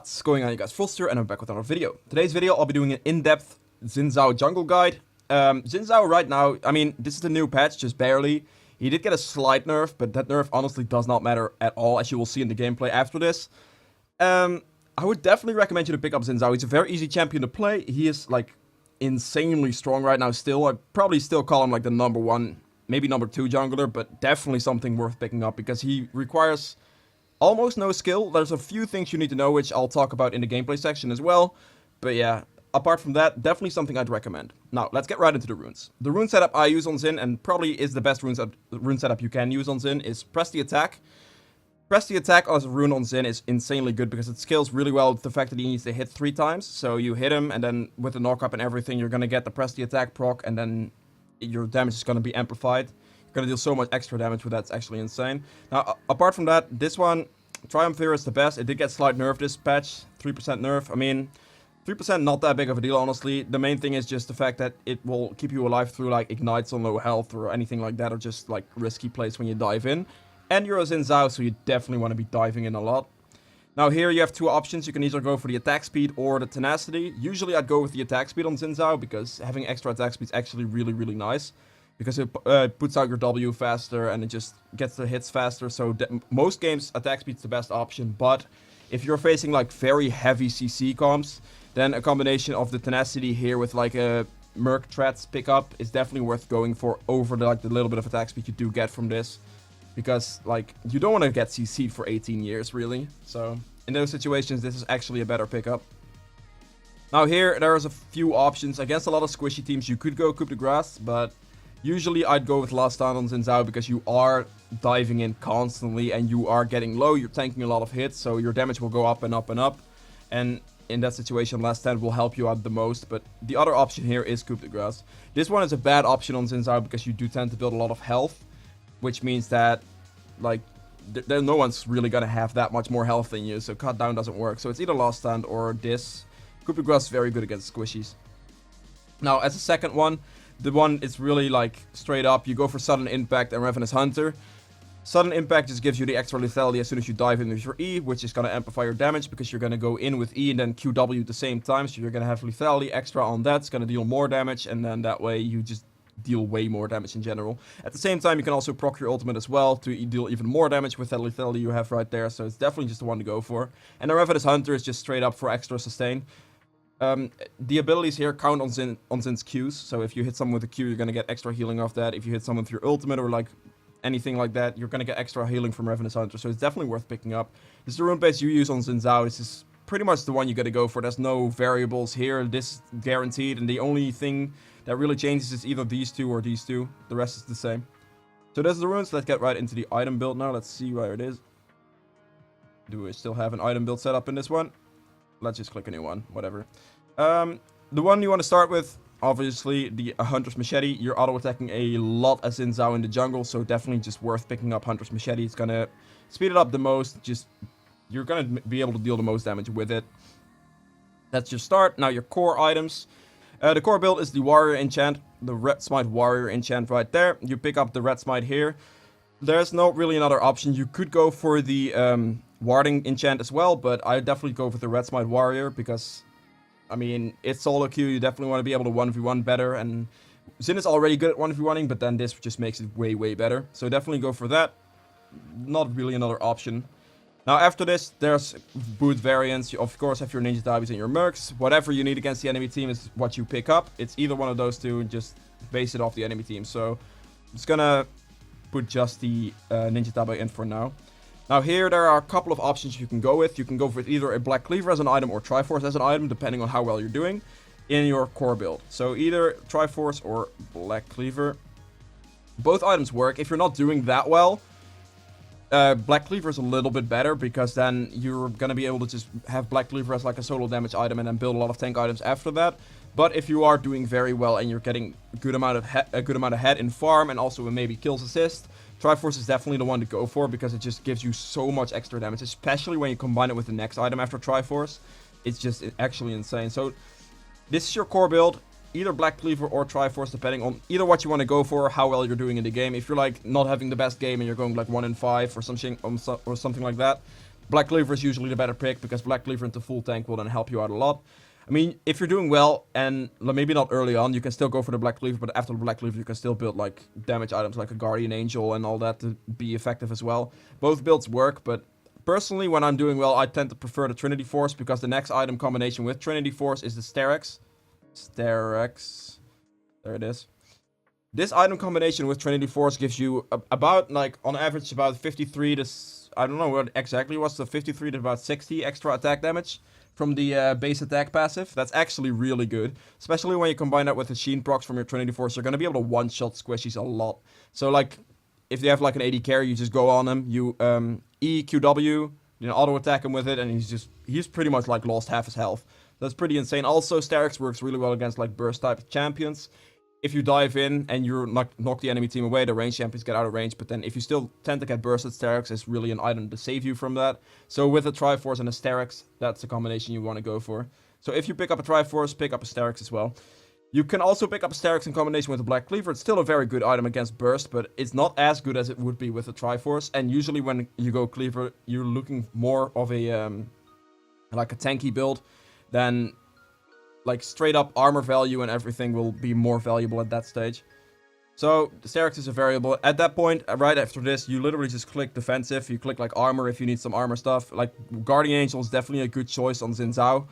What's going on, you guys? Foster, and I'm back with another video. Today's video, I'll be doing an in-depth Xin Zhao jungle guide. Xin Zhao right now, I mean, this is the new patch, just barely. He did get a slight nerf, but that nerf honestly does not matter at all, as you will see in the gameplay after this. I would definitely recommend you to pick up Xin Zhao. He's a very easy champion to play. He is, like, insanely strong right now still. I'd probably still call him, like, the number 1, maybe number 2 jungler, but definitely something worth picking up, because he requires almost no skill. There's a few things you need to know, which I'll talk about in the gameplay section as well. But yeah, apart from that, definitely something I'd recommend. Now, let's get right into the runes. The rune setup I use on Xin, and probably is the best rune setup you can use on Xin, is Press the Attack. Press the Attack as a rune on Xin is insanely good, because it scales really well with the fact that he needs to hit 3 times. So you hit him, and then with the knock-up and everything, you're going to get the Press the Attack proc, and then your damage is going to be amplified. Gonna deal so much extra damage with that, it's actually insane. Now, apart from that, this one, Triumphir is the best. It did get slight nerf this patch, 3% nerf. I mean, 3% not that big of a deal, honestly. The main thing is just the fact that it will keep you alive through, like, ignites on low health or anything like that, or just, like, risky plays when you dive in. And you're a Xin Zhao, so you definitely want to be diving in a lot. Now, here you have 2 options. You can either go for the attack speed or the tenacity. Usually, I'd go with the attack speed on Xin Zhao, because having extra attack speed is actually really, really nice. Because it puts out your W faster and it just gets the hits faster. So most games, attack speed's the best option. But if you're facing like very heavy CC comps, then a combination of the tenacity here with like a Merc Threats pickup is definitely worth going for over the little bit of attack speed you do get from this. Because like you don't want to get CC'd for 18 years really. So in those situations, this is actually a better pickup. Now here, there's a few options. Against a lot of squishy teams, you could go Coup de Grace, but usually I'd go with Last Stand on Xin Zhao, because you are diving in constantly and you are getting low, you're tanking a lot of hits, so your damage will go up and up and up. And in that situation, Last Stand will help you out the most. But the other option here is Coup de Grace. This one is a bad option on Xin Zhao, because you do tend to build a lot of health, which means that, like, no one's really gonna have that much more health than you, so Cut Down doesn't work. So it's either Last Stand or this. Coup de Grace is very good against squishies. Now, as a second one, the one is really like straight up. You go for Sudden Impact and Ravenous Hunter. Sudden Impact just gives you the extra lethality as soon as you dive in with your E, which is going to amplify your damage, because you're going to go in with E and then QW at the same time. So you're going to have lethality extra on that. It's going to deal more damage, and then that way you just deal way more damage in general. At the same time, you can also proc your ultimate as well to deal even more damage with that lethality you have right there. So it's definitely just the one to go for. And the Ravenous Hunter is just straight up for extra sustain. The abilities here count on Xin's Qs, so if you hit someone with a Q, you're gonna get extra healing off that. If you hit someone with your ultimate or like anything like that, you're gonna get extra healing from Ravenous Hunter, so it's definitely worth picking up. This is the rune base you use on Xin Zhao. This is pretty much the one you gotta go for. There's no variables here. This is guaranteed, and the only thing that really changes is either these 2 or these 2. The rest is the same. So there's the runes. Let's get right into the item build now. Let's see where it is. Do we still have an item build set up in this one? Let's just click a new one, whatever. The one you want to start with, obviously, the Hunter's Machete. You're auto-attacking a lot as Xin Zhao in the jungle, so definitely just worth picking up Hunter's Machete. It's gonna speed it up the most, you're gonna be able to deal the most damage with it. That's your start. Now your core items. The core build is the Warrior Enchant, the Red Smite Warrior Enchant right there. You pick up the Red Smite here. There's not really another option. You could go for the Warding Enchant as well, but I definitely go for the Red Smite Warrior, because I mean, it's solo queue, you definitely want to be able to 1v1 better, and Xin is already good at 1v1ing, but then this just makes it way, way better. So definitely go for that. Not really another option. Now after this, there's boot variants. You of course have your Ninja Dives and your Mercs. Whatever you need against the enemy team is what you pick up. It's either one of those 2, just base it off the enemy team. So I'm just gonna put just the Ninja Dive in for now. Now here, there are a couple of options you can go with. You can go with either a Black Cleaver as an item or Triforce as an item, depending on how well you're doing in your core build. So either Triforce or Black Cleaver. Both items work. If you're not doing that well, Black Cleaver is a little bit better, because then you're going to be able to just have Black Cleaver as like a solo damage item and then build a lot of tank items after that. But if you are doing very well and you're getting a good amount of head in farm and also maybe kills assist, Triforce is definitely the one to go for, because it just gives you so much extra damage, especially when you combine it with the next item after Triforce. It's just actually insane. So this is your core build. either Black Cleaver or Triforce, depending on either what you want to go for, how well you're doing in the game. If you're like not having the best game and you're going like 1 in 5 or something like that, Black Cleaver is usually the better pick, because Black Cleaver into full tank will then help you out a lot. I mean, if you're doing well, and maybe not early on, you can still go for the Black Cleaver, but after the Black Cleaver, you can still build, like, damage items like a Guardian Angel and all that to be effective as well. Both builds work, but personally, when I'm doing well, I tend to prefer the Trinity Force, because the next item combination with Trinity Force is the Sterex. Sterex. There it is. This item combination with Trinity Force gives you about, like, on average, about 53 to... I don't know what exactly was, the 53 to about 60 extra attack damage from the base attack passive. That's actually really good, especially when you combine that with the Sheen procs from your Trinity Force. You're going to be able to one-shot squishies a lot. So, like, if you have, like, an AD carry, you just go on him, you E, QW, you know, auto-attack him with it, and he's pretty much, like, lost half his health. That's pretty insane. Also, Sterex works really well against, like, burst-type champions. If you dive in and you knock the enemy team away, the range champions get out of range. But then if you still tend to get bursted, Sterex is really an item to save you from that. So with a Triforce and a Sterex, that's a combination you want to go for. So if you pick up a Triforce, pick up a Sterex as well. You can also pick up a Sterex in combination with a Black Cleaver. It's still a very good item against burst, but it's not as good as it would be with a Triforce. And usually when you go Cleaver, you're looking more of a like a tanky build than... like, straight up armor value and everything will be more valuable at that stage. So, the Sterex is a variable. At that point, right after this, you literally just click defensive. You click, like, armor if you need some armor stuff. Like, Guardian Angel is definitely a good choice on Xin Zhao.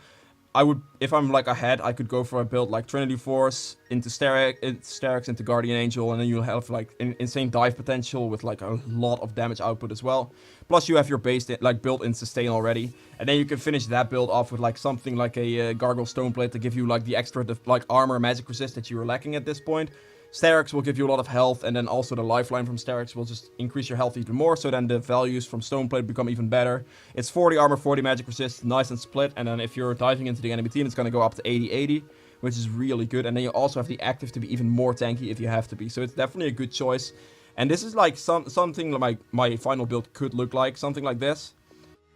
I would, if I'm, like, ahead, I could go for a build like Trinity Force into Sterex into Guardian Angel, and then you'll have, like, insane dive potential with, like, a lot of damage output as well. Plus, you have your base, like, built-in sustain already. And then you can finish that build off with, like, something like a Gargoyle Stoneplate to give you, like, the extra, like, armor magic resist that you were lacking at this point. Sterex will give you a lot of health, and then also the lifeline from Sterex will just increase your health even more, so then the values from Stoneplate become even better. It's 40 armor, 40 magic resist, nice and split, and then if you're diving into the enemy team, it's going to go up to 80-80, which is really good. And then you also have the active to be even more tanky if you have to be, so it's definitely a good choice. And this is like something like my final build could look like, something like this.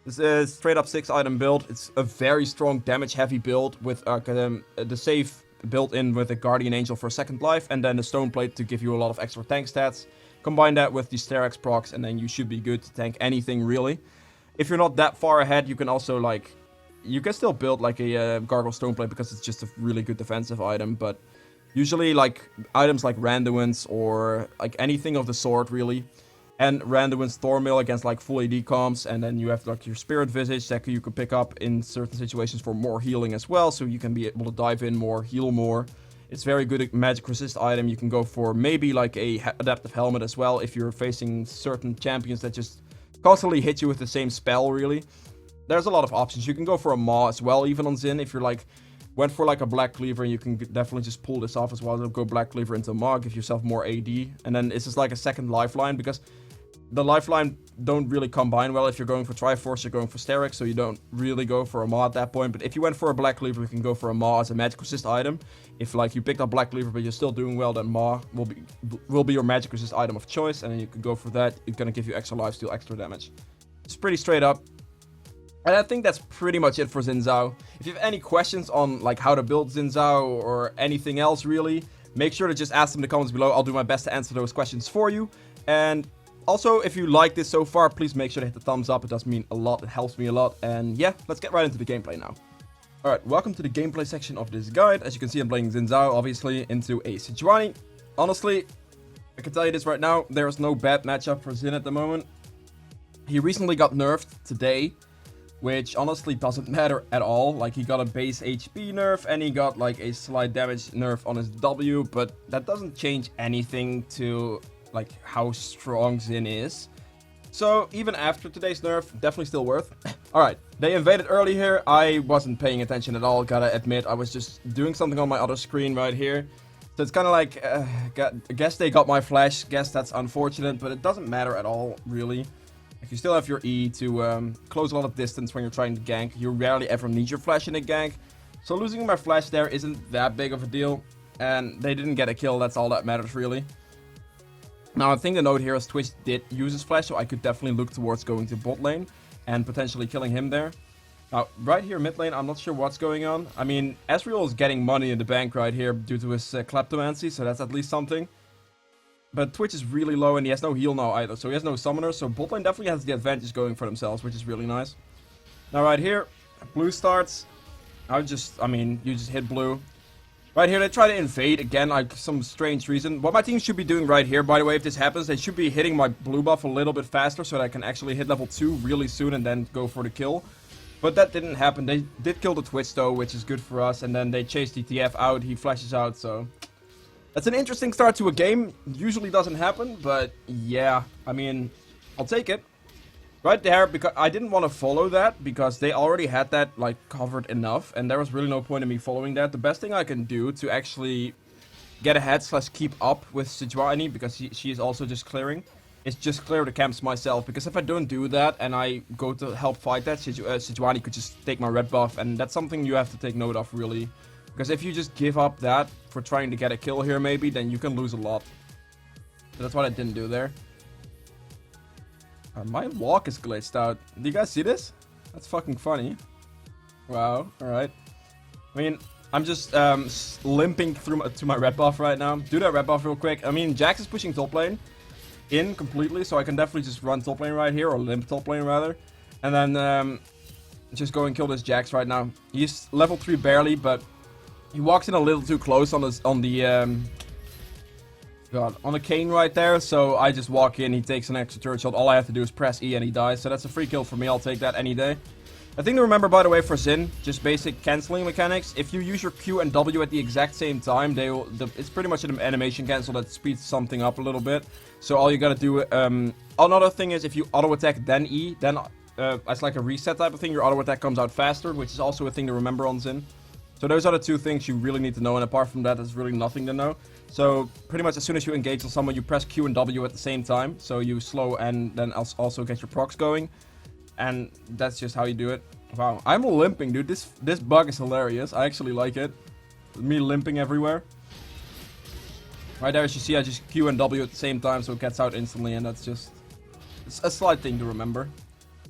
This is straight up 6-item build. It's a very strong damage heavy build with the save built in with a Guardian Angel for second life, and then the Stoneplate to give you a lot of extra tank stats. Combine that with the Sterex procs, and then you should be good to tank anything, really. If you're not that far ahead, you can also, like... you can still build, like, a Gargoyle Stoneplate, because it's just a really good defensive item, but... usually, like, items like Randuin's or, like, anything of the sort, really. And Randuin's Thornmail against, like, full AD comps, and then you have, like, your Spirit Visage that you can pick up in certain situations for more healing as well, so you can be able to dive in more, heal more. It's very good at magic resist item. You can go for maybe, like, a Adaptive Helmet as well if you're facing certain champions that just constantly hit you with the same spell, really. There's a lot of options. You can go for a Maw as well, even on Xin, if you're, like... went for like a Black Cleaver, and you can definitely just pull this off as well. Go Black Cleaver into Maw, give yourself more AD. And then it's just like a second lifeline, because the lifeline don't really combine well. If you're going for Triforce, you're going for Sterex, so you don't really go for a Maw at that point. But if you went for a Black Cleaver, you can go for a Maw as a magic resist item. If like you picked up Black Cleaver but you're still doing well, then Maw will be your magic resist item of choice, and then you can go for that. It's gonna give you extra lifesteal, extra damage. It's pretty straight up. And I think that's pretty much it for Xin Zhao. If you have any questions on like how to build Xin Zhao or anything else really, make sure to just ask them in the comments below. I'll do my best to answer those questions for you. And also, if you like this so far, please make sure to hit the thumbs up. It does mean a lot. It helps me a lot. And yeah, let's get right into the gameplay now. Alright, welcome to the gameplay section of this guide. As you can see, I'm playing Xin Zhao, obviously, into a Sejuani. Honestly, I can tell you this right now, there is no bad matchup for Xin at the moment. He recently got nerfed today, which honestly doesn't matter at all. Like, he got a base HP nerf, and he got like a slight damage nerf on his W, but that doesn't change anything to like how strong Xin is. So even after today's nerf, definitely still worth. Alright, they invaded early here. I wasn't paying attention at all, gotta admit. I was just doing something on my other screen right here. So it's kind of like, I guess they got my flash. Guess that's unfortunate, but it doesn't matter at all, really. If you still have your E to close a lot of distance when you're trying to gank, you rarely ever need your flash in a gank. So losing my flash there isn't that big of a deal. And they didn't get a kill, that's all that matters, really. Now, I think the note here is Twitch did use his flash, so I could definitely look towards going to bot lane and potentially killing him there. Now, right here mid lane, I'm not sure what's going on. I mean, Ezreal is getting money in the bank right here due to his kleptomancy, so that's at least something. But Twitch is really low and he has no heal now either. So he has no summoner. So bot lane definitely has the advantage going for themselves, which is really nice. Now right here, blue starts. I mean, you just hit blue. Right here, they try to invade again, like some strange reason. What my team should be doing right here, by the way, if this happens, they should be hitting my blue buff a little bit faster so that I can actually hit level 2 really soon and then go for the kill. But that didn't happen. They did kill the Twitch though, which is good for us. And then they chased the TF out. He flashes out, so... That's an interesting start to a game. Usually doesn't happen, but yeah. I mean, I'll take it. Right there, because I didn't want to follow that, because they already had that, like, covered enough. And there was really no point in me following that. The best thing I can do to actually get ahead / keep up with Sejuani, because she is also just clearing, is just clear the camps myself. Because if I don't do that and I go to help fight that, Sejuani could just take my red buff. And that's something you have to take note of, really. Because if you just give up that for trying to get a kill here, maybe, then you can lose a lot. So that's what I didn't do there. My walk is glitched out. Do you guys see this? That's fucking funny. Wow, alright. I mean, I'm just limping through to my red buff right now. Do that red buff real quick. I mean, Jax is pushing top lane in completely, so I can definitely just run top lane right here, or limp top lane rather. And then just go and kill this Jax right now. He's level 3 barely, but he walks in a little too close on the cane right there, so I just walk in, he takes an extra turret shot, all I have to do is press E and he dies, so that's a free kill for me, I'll take that any day. A thing to remember, by the way, for Xin, just basic cancelling mechanics, if you use your Q and W at the exact same time, it's pretty much an animation cancel that speeds something up a little bit, so all you gotta do, another thing is if you auto-attack then E, then as like a reset type of thing, your auto-attack comes out faster, which is also a thing to remember on Xin. So those are the two things you really need to know, and apart from that, there's really nothing to know. So pretty much as soon as you engage on someone, you press Q and W at the same time. So you slow and then also get your procs going. And that's just how you do it. Wow, I'm limping, dude. This bug is hilarious. I actually like it. Me limping everywhere. Right there, as you see, I just Q and W at the same time, so it gets out instantly, and that's just... It's a slight thing to remember.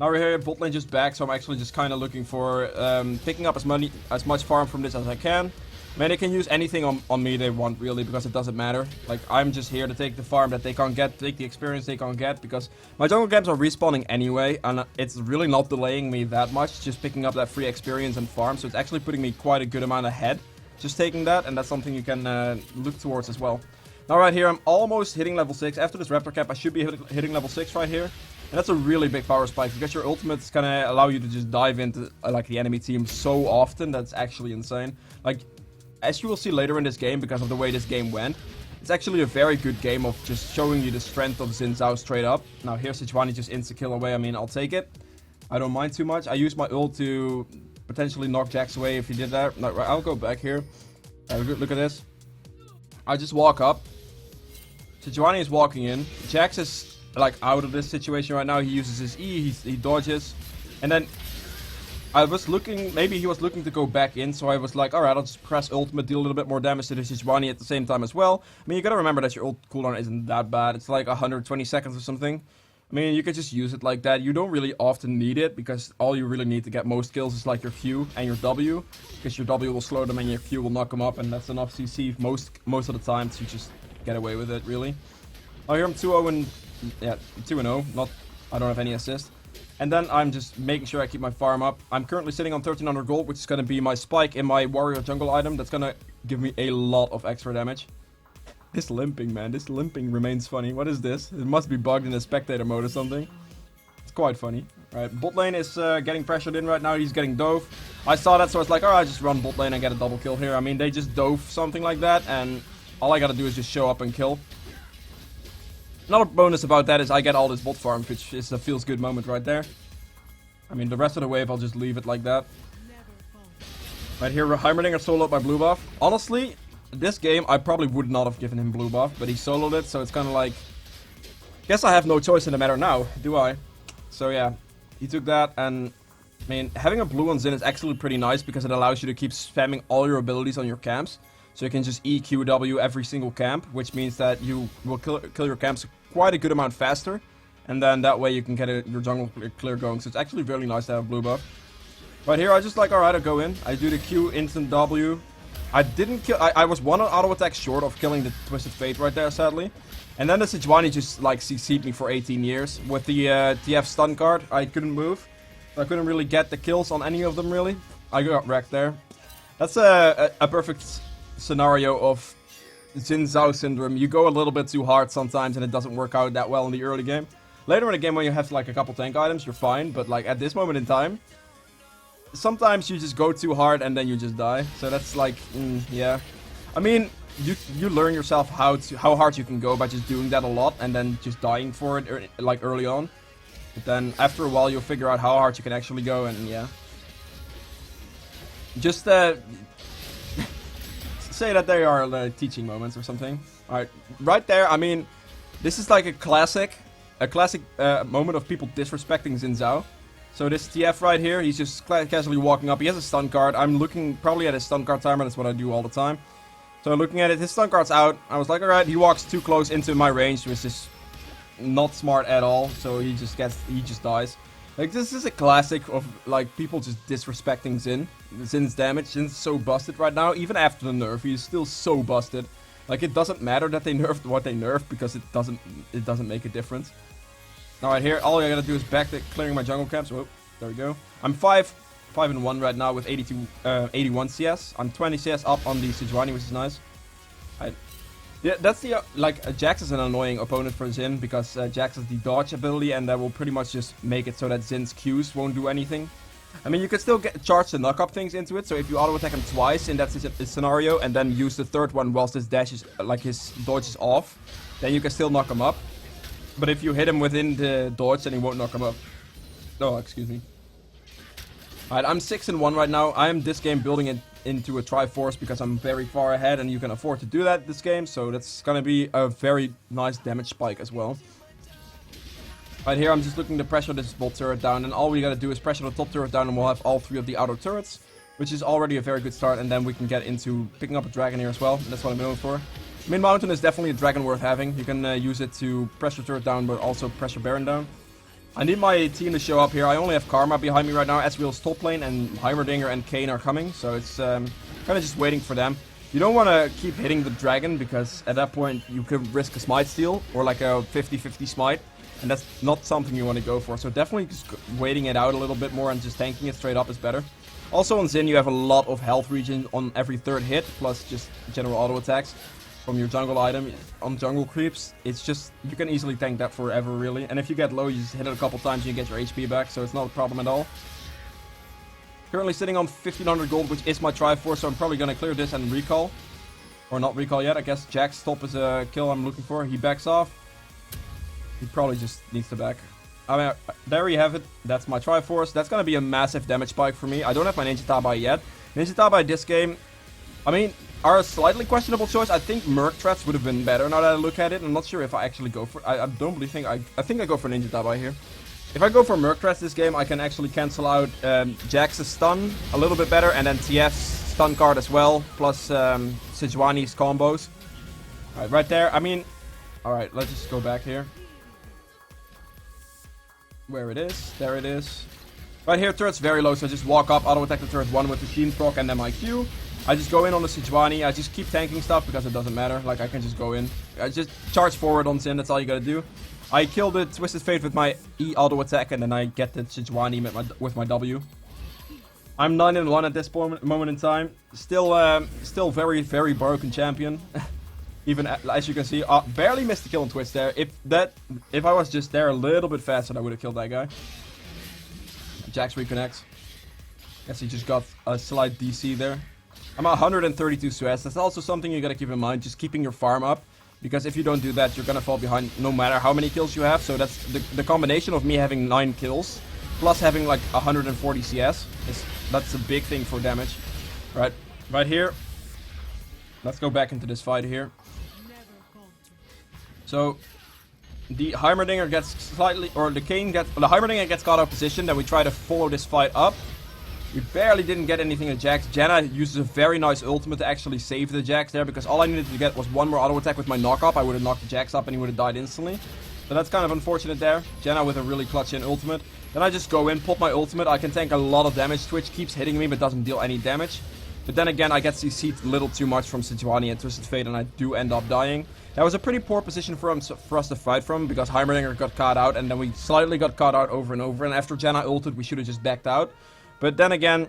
Now we're here, bot lane just back, so I'm actually just kind of looking for picking up as much farm from this as I can. I mean, they can use anything on me they want, really, because it doesn't matter. Like, I'm just here to take the farm that they can't get, take the experience they can't get, because my jungle camps are respawning anyway, and it's really not delaying me that much, just picking up that free experience and farm, so it's actually putting me quite a good amount ahead, just taking that, and that's something you can look towards as well. Now right here, I'm almost hitting level 6. After this Raptor cap, I should be hitting level 6 right here. And that's a really big power spike, because your ultimate's gonna allow you to just dive into like the enemy team so often, that's actually insane. Like, as you will see later in this game, because of the way this game went, it's actually a very good game of just showing you the strength of Xin Zhao straight up. Now here's Sejuani just insta-kill away, I mean, I'll take it. I don't mind too much. I use my ult to potentially knock Jax away if he did that. No, I'll go back here. Look at this. I just walk up. Sejuani is walking in. Jax is like out of this situation right now. He uses his E, he dodges, and then I was looking, maybe he was looking to go back in, so I was like, alright, I'll just press ultimate, deal a little bit more damage to the Sejuani at the same time as well. I mean, you gotta remember that your ult cooldown isn't that bad. It's like 120 seconds or something. I mean, you could just use it like that. You don't really often need it, because all you really need to get most kills is like your Q and your W, because your W will slow them and your Q will knock them up, and that's enough CC most of the time to just get away with it, really. Oh, here I'm 2-0 and... yeah, 2-0. Not... I don't have any assist. And then I'm just making sure I keep my farm up. I'm currently sitting on 1300 gold, which is going to be my spike in my warrior jungle item. That's going to give me a lot of extra damage. This limping, man. This limping remains funny. What is this? It must be bugged in a spectator mode or something. It's quite funny. Alright, bot lane is getting pressured in right now. He's getting dove. I saw that, so I was like, alright, just run bot lane and get a double kill here. I mean, they just dove something like that, and all I gotta do is just show up and kill. Another bonus about that is I get all this bot farm, which is a feels good moment right there. I mean, the rest of the wave, I'll just leave it like that. Right here, Heimerdinger soloed my blue buff. Honestly, this game, I probably would not have given him blue buff, but he soloed it, so it's kind of like... guess I have no choice in the matter now, do I? So yeah, he took that, and... I mean, having a blue on Xin is actually pretty nice, because it allows you to keep spamming all your abilities on your camps. So you can just EQW every single camp, which means that you will kill your camps quite a good amount faster. And then that way you can get your jungle clear going. So it's actually really nice to have blue buff. Right here, I just like, alright, I go in. I do the Q, instant W. I didn't kill... I was one auto attack short of killing the Twisted Fate right there, sadly. And then the Sejuani just like CC'd me for 18 years. With the TF stun card, I couldn't move. So I couldn't really get the kills on any of them really. I got wrecked there. That's a perfect scenario of Xin Zhao syndrome. You go a little bit too hard sometimes and it doesn't work out that well in the early game. Later in the game when you have like a couple tank items, you're fine. But like at this moment in time, sometimes you just go too hard and then you just die. So that's like, yeah. I mean, you learn yourself how hard you can go by just doing that a lot and then just dying for it like early on. But then after a while you'll figure out how hard you can actually go, and yeah. Just say that they are teaching moments or something. Alright, right there, I mean, this is like a classic moment of people disrespecting Xin Zhao. So this TF right here, he's just casually walking up. He has a stun card. I'm looking probably at his stun card timer. That's what I do all the time. So looking at it, his stun card's out. I was like, alright, he walks too close into my range, which is not smart at all. So he just dies. Like, this is a classic of like people just disrespecting Xin's damage. Xin's so busted right now. Even after the nerf, he's still so busted. Like, it doesn't matter that they nerfed what they nerfed because it doesn't make a difference. Alright, here, all I gotta do is back to clearing my jungle camps. Whoop, there we go. I'm 5-1 right now with 81 CS. I'm 20 CS up on the Sejuani, which is nice. Yeah, that's the, Jax is an annoying opponent for Xin because Jax has the dodge ability and that will pretty much just make it so that Xin's Qs won't do anything. I mean, you can still charge the knock-up things into it, so if you auto-attack him twice in that scenario and then use the third one whilst his dash is, his dodge is off, then you can still knock him up. But if you hit him within the dodge, then he won't knock him up. Oh, excuse me. Alright, I'm 6-1 right now. I am this game building it into a Triforce because I'm very far ahead and you can afford to do that this game. So that's gonna be a very nice damage spike as well. Right here, I'm just looking to pressure this bolt turret down, and all we gotta do is pressure the top turret down and we'll have all three of the outer turrets, which is already a very good start, and then we can get into picking up a dragon here as well. That's what I'm going for. Mid Mountain is definitely a dragon worth having. You can use it to pressure turret down, but also pressure Baron down. I need my team to show up here. I only have Karma behind me right now. Ezreal's top lane and Heimerdinger and Kayn are coming. So it's kind of just waiting for them. You don't want to keep hitting the dragon because at that point you could risk a smite steal or like a 50-50 smite. And that's not something you want to go for. So definitely just waiting it out a little bit more and just tanking it straight up is better. Also on Xin you have a lot of health regen on every third hit plus just general auto attacks from your jungle item on jungle creeps. It's just, you can easily tank that forever really. And if you get low, you just hit it a couple times and you get your HP back, so it's not a problem at all. Currently sitting on 1500 gold, which is my Triforce, so I'm probably gonna clear this and recall. Or not recall yet, I guess Jack's top is a kill I'm looking for. He backs off. He probably just needs to back. I mean, there you have it. That's my Triforce. That's gonna be a massive damage spike for me. I don't have my Ninja Tabai yet. Ninja Tabai this game, I mean, are a slightly questionable choice. I think Merc Threats would have been better now that I look at it. I'm not sure if I actually go for... I don't really think... I think I go for Ninja Tabai here. If I go for Merc Threats this game, I can actually cancel out Jax's stun a little bit better. And then TF's stun card as well. Plus Sejuani's combos. Alright, right there. I mean... Alright, let's just go back here. Where it is. There it is. Right here, turret's very low. So I just walk up, auto-attack the turret 1 with the Sheen proc and then my Q. I just go in on the Sejuani. I just keep tanking stuff because it doesn't matter. Like, I can just go in. I just charge forward on Xin. That's all you gotta do. I kill the Twisted Fate with my E auto attack, and then I get the Sejuani with my W. I'm 9-1 at this moment in time. Still very, very broken champion. Even as you can see, barely missed the kill on Twist there. If I was just there a little bit faster, I would have killed that guy. Jax reconnects. Guess he just got a slight DC there. I'm at 132 Suez. That's also something you gotta keep in mind, just keeping your farm up. Because if you don't do that, you're gonna fall behind no matter how many kills you have. So that's the combination of me having 9 kills, plus having like 140 CS. That's a big thing for damage. Right here. Let's go back into this fight here. So, the Heimerdinger gets slightly, or the Heimerdinger gets caught out of position, then we try to follow this fight up. We barely didn't get anything at Jax. Janna uses a very nice ultimate to actually save the Jax there, because all I needed to get was one more auto attack with my knock-up. I would have knocked the Jax up and he would have died instantly. So that's kind of unfortunate there. Janna with a really clutch-in ultimate. Then I just go in, pop my ultimate. I can tank a lot of damage. Twitch keeps hitting me but doesn't deal any damage. But then again, I get CC'd a little too much from Sejuani and Twisted Fate, and I do end up dying. That was a pretty poor position for us to fight from, because Heimerdinger got caught out, and then we slightly got caught out over and over, and after Janna ulted, we should have just backed out. But then again,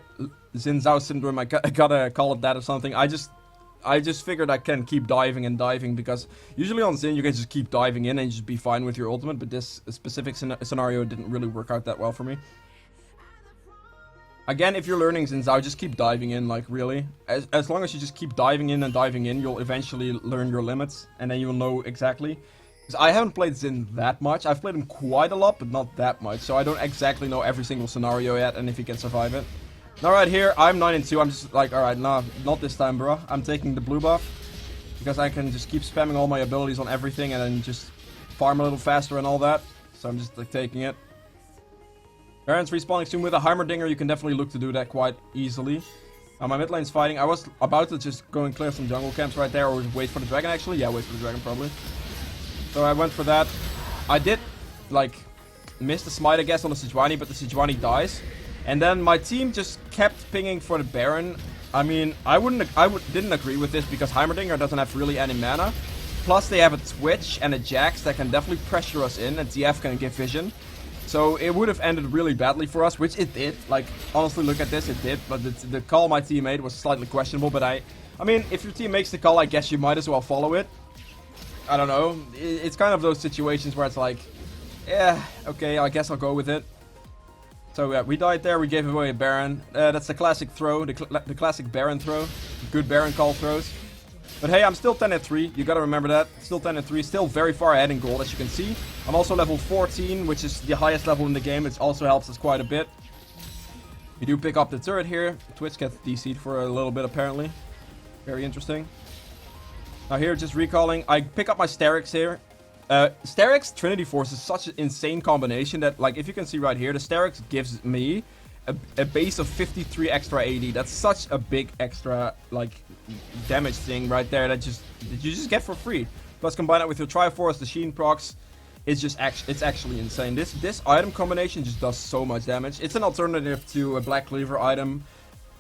Xin Zhao syndrome, I gotta call it that or something. I just figured I can keep diving and diving, because usually on Xin you can just keep diving in and just be fine with your ultimate, but this specific scenario didn't really work out that well for me. Again, if you're learning Xin Zhao, just keep diving in, like, really. As long as you just keep diving in and diving in, you'll eventually learn your limits, and then you'll know exactly. Because I haven't played Xin that much. I've played him quite a lot, but not that much, so I don't exactly know every single scenario yet, and if he can survive it. Now right here, I'm 9-2, I'm just like, alright, nah, not this time, bro. I'm taking the blue buff, because I can just keep spamming all my abilities on everything, and then just farm a little faster and all that. So I'm just, like, taking it. Baron's respawning soon with a Heimerdinger, you can definitely look to do that quite easily. My mid lane's fighting. I was about to just go and clear some jungle camps right there, or wait for the dragon actually. Yeah, wait for the dragon probably. So I went for that. I did, like, miss the smite I guess on the Sejuani, but the Sejuani dies. And then my team just kept pinging for the Baron. I mean, I didn't agree with this, because Heimerdinger doesn't have really any mana. Plus they have a Twitch and a Jax that can definitely pressure us in, and TF can give vision. So it would have ended really badly for us, which it did. Like, honestly, look at this, it did. But the call my team made was slightly questionable. But I mean, if your team makes the call, I guess you might as well follow it. I don't know. It's kind of those situations where it's like, yeah, okay, I guess I'll go with it. So yeah, we died there. We gave away a Baron. That's the classic throw, the classic Baron throw. Good Baron call throws. But hey, I'm still 10-3, you gotta remember that. Still 10-3, still very far ahead in gold, as you can see. I'm also level 14, which is the highest level in the game, which also helps us quite a bit. We do pick up the turret here. Twitch gets DC'd for a little bit, apparently. Very interesting. Now here, just recalling, I pick up my Sterix here. Sterix Trinity Force is such an insane combination that, like, if you can see right here, the Sterix gives me a base of 53 extra AD. That's such a big extra, like, damage thing right there that you just get for free. Plus combine it with your Triforce, the Sheen procs, it's actually insane. This item combination just does so much damage. It's an alternative to a Black Cleaver item,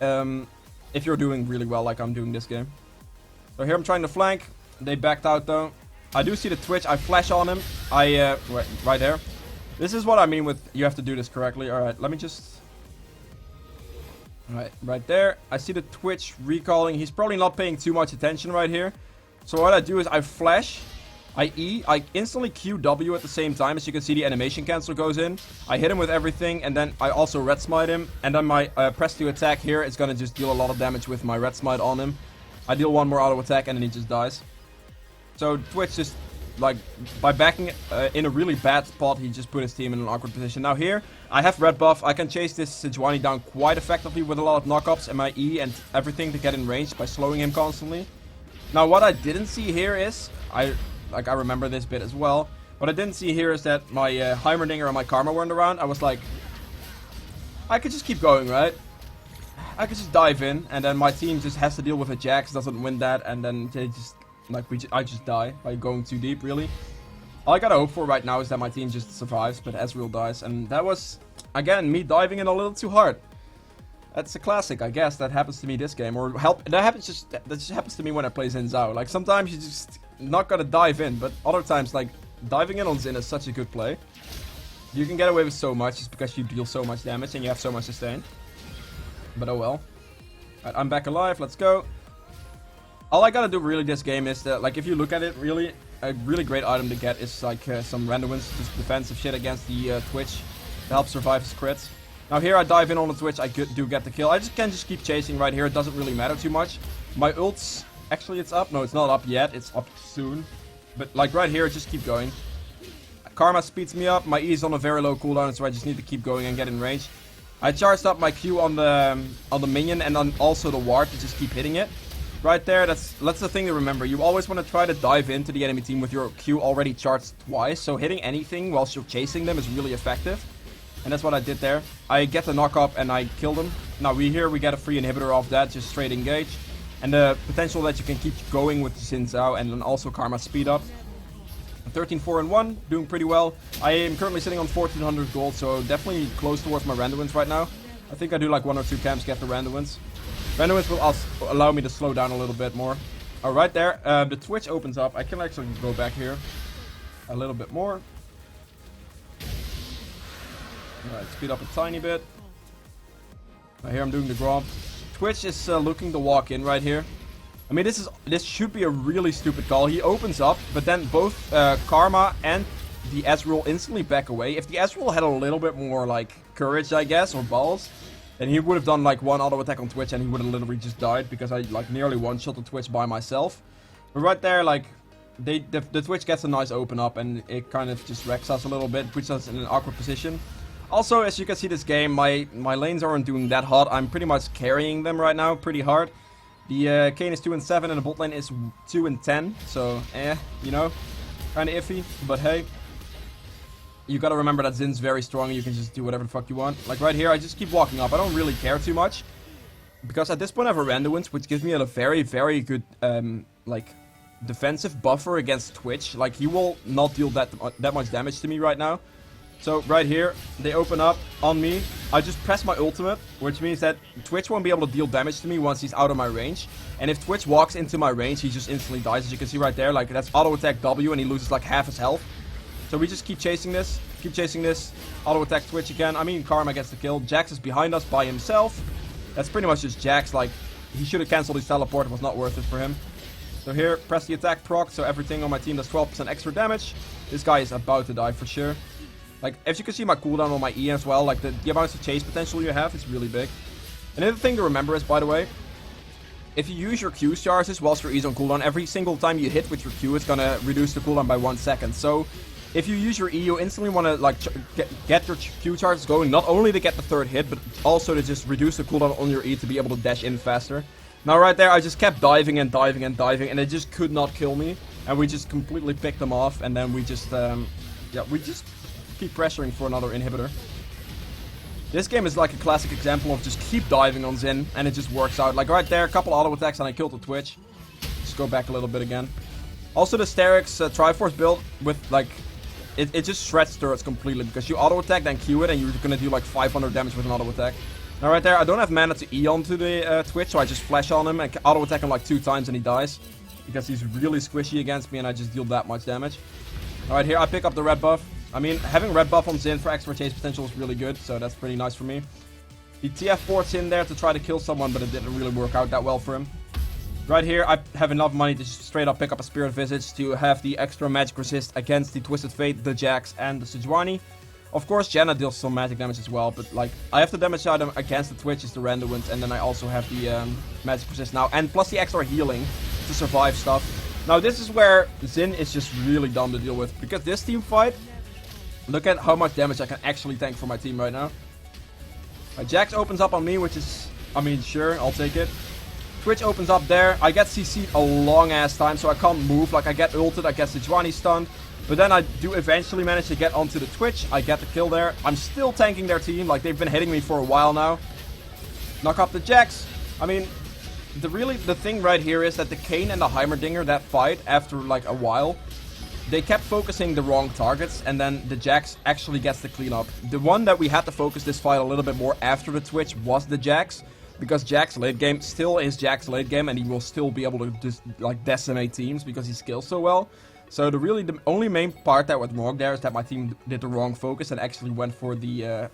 if you're doing really well like I'm doing this game. So here I'm trying to flank. They backed out though. I do see the Twitch. I flash on him. Right there. This is what I mean with you have to do this correctly. Alright, let me just... Alright, right there. I see the Twitch recalling. He's probably not paying too much attention right here. So what I do is I flash, I E, I instantly QW at the same time. As you can see, the animation cancel goes in. I hit him with everything, and then I also red smite him. And then my press to attack here is going to just deal a lot of damage with my red smite on him. I deal one more auto attack, and then he just dies. So Twitch just, like, by backing in a really bad spot, he just put his team in an awkward position. Now here, I have red buff. I can chase this Sejuani down quite effectively with a lot of knockups and my E and everything to get in range by slowing him constantly. Now what I didn't see here is, I remember this bit as well. What I didn't see here is that my Heimerdinger and my Karma weren't around. I was like, I could just keep going, right? I could just dive in, and then my team just has to deal with a Jax, doesn't win that, and then they just... Like, I just die by going too deep, really. All I gotta hope for right now is that my team just survives, but Ezreal dies. And that was, again, me diving in a little too hard. That's a classic, I guess. That happens to me this game. Or that just happens to me when I play Xin Zhao. Like, sometimes you just not gotta dive in, but other times, like, diving in on Xin is such a good play. You can get away with so much just because you deal so much damage and you have so much sustain. But oh well. Alright, I'm back alive. Let's go. All I gotta do really this game is that, like, if you look at it, really, a really great item to get is, like, some Randuin's, just defensive shit against the Twitch to help survive his crits. Now here I dive in on the Twitch, I do get the kill. I can just keep chasing right here, it doesn't really matter too much. My ult's, actually it's up, no it's not up yet, it's up soon. But, like, right here, just keep going. Karma speeds me up, my E is on a very low cooldown, so I just need to keep going and get in range. I charged up my Q on the minion and then also the ward to just keep hitting it. Right there, that's the thing to remember. You always want to try to dive into the enemy team with your Q already charged twice. So hitting anything whilst you're chasing them is really effective. And that's what I did there. I get the knock up and I kill them. Now we get a free inhibitor off that, just straight engage. And the potential that you can keep going with Xin Zhao and then also Karma speed up. 13-4-1, doing pretty well. I am currently sitting on 1400 gold, so definitely close towards my Randuin's right now. I think I do like 1 or 2 camps, get the Randuin's. Randomness will allow me to slow down a little bit more. Alright there, the Twitch opens up. I can actually go back here a little bit more. Alright, speed up a tiny bit. Right here I'm doing the Grom. Twitch is looking to walk in right here. I mean, this should be a really stupid call. He opens up, but then both Karma and the Ezreal instantly back away. If the Ezreal had a little bit more, like, courage, I guess, or balls, then he would have done, like, one auto attack on Twitch and he would have literally just died because I, like, nearly one-shot the Twitch by myself. But right there, like, the Twitch gets a nice open up and it kind of just wrecks us a little bit, puts us in an awkward position. Also, as you can see this game, my lanes aren't doing that hot. I'm pretty much carrying them right now pretty hard. The Kayn is 2 and 7 and the bot lane is 2 and 10. So, you know, kind of iffy. But hey, you gotta remember that Xin's very strong and you can just do whatever the fuck you want. Like right here, I just keep walking up. I don't really care too much. Because at this point I have a Randuin's, which gives me a very, very good, like, defensive buffer against Twitch. Like, he will not deal that much damage to me right now. So, right here, they open up on me. I just press my ultimate, which means that Twitch won't be able to deal damage to me once he's out of my range. And if Twitch walks into my range, he just instantly dies. As you can see right there, like, that's auto-attack W, and he loses, like, half his health. So we just keep chasing this, auto-attack Twitch again. I mean, Karma gets the kill. Jax is behind us by himself. That's pretty much just Jax, like, he should have cancelled his teleport. It was not worth it for him. So here, press the attack proc, so everything on my team does 12% extra damage. This guy is about to die for sure. Like, as you can see my cooldown on my E as well, like, the amount of chase potential you have is really big. Another thing to remember is, by the way, if you use your Q charges whilst your E is on cooldown, every single time you hit with your Q, it's gonna reduce the cooldown by 1 second. So, if you use your E, you instantly want to, like, get your Q charges going, not only to get the third hit, but also to just reduce the cooldown on your E to be able to dash in faster. Now, right there, I just kept diving and diving and diving, and they just could not kill me. And we just completely picked them off, and then we just, we just keep pressuring for another inhibitor. This game is like a classic example of just keep diving on Xin, and it just works out. Like right there, a couple auto attacks and I killed the Twitch. Just go back a little bit again. Also the Sterix Triforce build with like, it just shreds turrets completely because you auto attack, then Q it, and you're gonna do like 500 damage with an auto attack. Now right there, I don't have mana to E onto the Twitch, so I just flash on him and auto attack him like 2 times and he dies. Because he's really squishy against me and I just deal that much damage. Alright, here I pick up the red buff. I mean, having red buff on Xin for extra chase potential is really good, so that's pretty nice for me. He TF ports in there to try to kill someone, but it didn't really work out that well for him. Right here, I have enough money to just straight up pick up a Spirit Visage to have the extra magic resist against the Twisted Fate, the Jax, and the Sejuani. Of course, Janna deals some magic damage as well, but like, I have the damage item against the Twitch is the Randuin's, and then I also have the magic resist now, and plus the extra healing to survive stuff. Now this is where Xin is just really dumb to deal with, because this team fight, look at how much damage I can actually tank for my team right now. Jax opens up on me, which is, I mean, sure, I'll take it. Twitch opens up there, I get CC'd a long ass time, so I can't move, like I get ulted, I get Sejuani stunned. But then I do eventually manage to get onto the Twitch, I get the kill there. I'm still tanking their team, like they've been hitting me for a while now. Knock up the Jax. I mean, the thing right here is that the Kayn and the Heimerdinger, that fight, after like a while, they kept focusing the wrong targets, and then the Jax actually gets the cleanup. The one that we had to focus this fight a little bit more after the Twitch was the Jax, because Jax late game still is Jax late game, and he will still be able to just like decimate teams because he scales so well. So the only main part that went wrong there is that my team did the wrong focus and actually went for the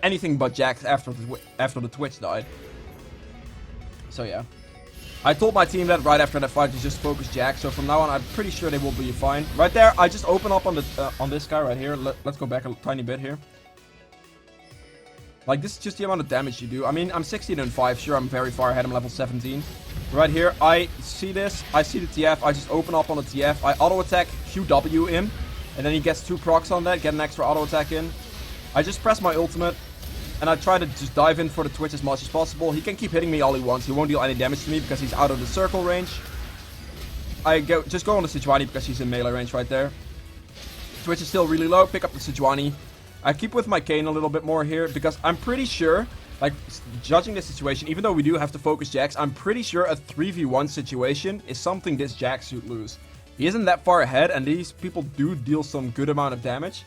anything but Jax after the Twitch died. So yeah. I told my team that right after that fight to just focus Jax, so from now on I'm pretty sure they will be fine. Right there, I just open up on the on this guy right here. Let's go back a tiny bit here. Like, this is just the amount of damage you do. I mean, I'm 16 and 5, sure, I'm very far ahead, I'm level 17. Right here, I see this, I see the TF, I just open up on the TF, I auto-attack QW him, and then he gets 2 procs on that, get an extra auto-attack in. I just press my ultimate, and I try to just dive in for the Twitch as much as possible. He can keep hitting me all he wants, he won't deal any damage to me because he's out of the circle range. I just go on the Sejuani because he's in melee range right there. Twitch is still really low, pick up the Sejuani. I keep with my Kayn a little bit more here because I'm pretty sure, like, judging the situation, even though we do have to focus Jax, I'm pretty sure a 3v1 situation is something this Jax should lose. He isn't that far ahead, and these people do deal some good amount of damage.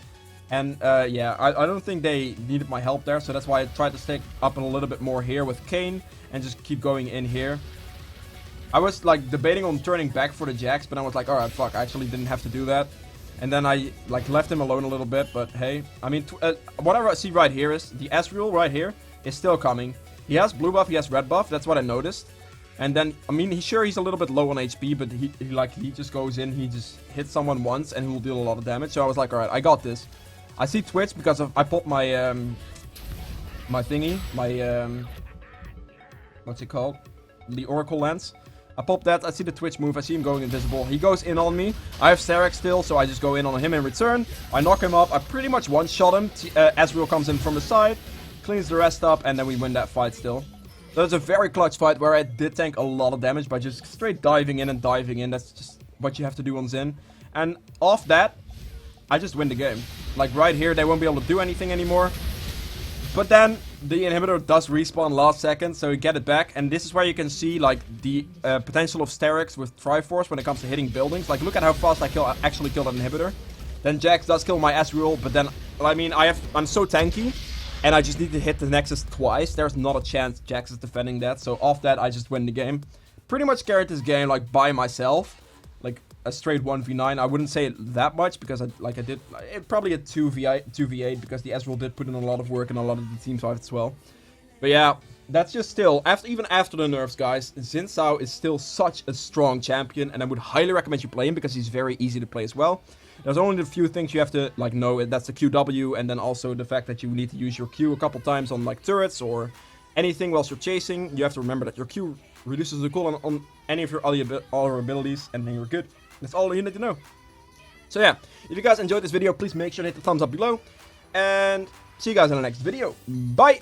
And yeah, I don't think they needed my help there, so that's why I tried to stay up a little bit more here with Kane and just keep going in here. I was like debating on turning back for the Jax, but I was like, alright, fuck, I actually didn't have to do that. And then I like left him alone a little bit, but hey, I mean, whatever I see right here is the Ezreal right here is still coming. He has blue buff, he has red buff, that's what I noticed. And then, I mean, he's a little bit low on HP, but he just goes in, he just hits someone once, and he will deal a lot of damage. So I was like, alright, I got this. I see Twitch because I popped my, my thingy, my, what's it called? The Oracle Lens. I pop that, I see the Twitch move, I see him going invisible. He goes in on me. I have Sterak still, so I just go in on him in return. I knock him up, I pretty much one-shot him. Ezreal comes in from the side, cleans the rest up, and then we win that fight still. So it's a very clutch fight where I did tank a lot of damage by just straight diving in and diving in. That's just what you have to do on Xin. And off that, I just win the game. Like right here, they won't be able to do anything anymore. But then the inhibitor does respawn last second, so you get it back. And this is where you can see like the potential of Sterak's with Triforce when it comes to hitting buildings. Like look at how fast I actually killed that inhibitor. Then Jax does kill my Ezreal, but then I mean I'm so tanky, and I just need to hit the Nexus twice. There's not a chance Jax is defending that. So off that, I just win the game. Pretty much carried this game like by myself, like a straight 1v9. I wouldn't say that much because I did probably a 2v8 because the Ezreal did put in a lot of work and a lot of the team fights as well. But yeah, that's just still even after the nerfs, guys. Xin Zhao is still such a strong champion, and I would highly recommend you play him because he's very easy to play as well. There's only a few things you have to like know. That's the QW, and then also the fact that you need to use your Q a couple times on like turrets or anything whilst you're chasing. You have to remember that your Q reduces the cooldown on any of your other abilities, and then you're good. That's all you need to know. So yeah, if you guys enjoyed this video, please make sure to hit the thumbs up below. And see you guys in the next video. Bye!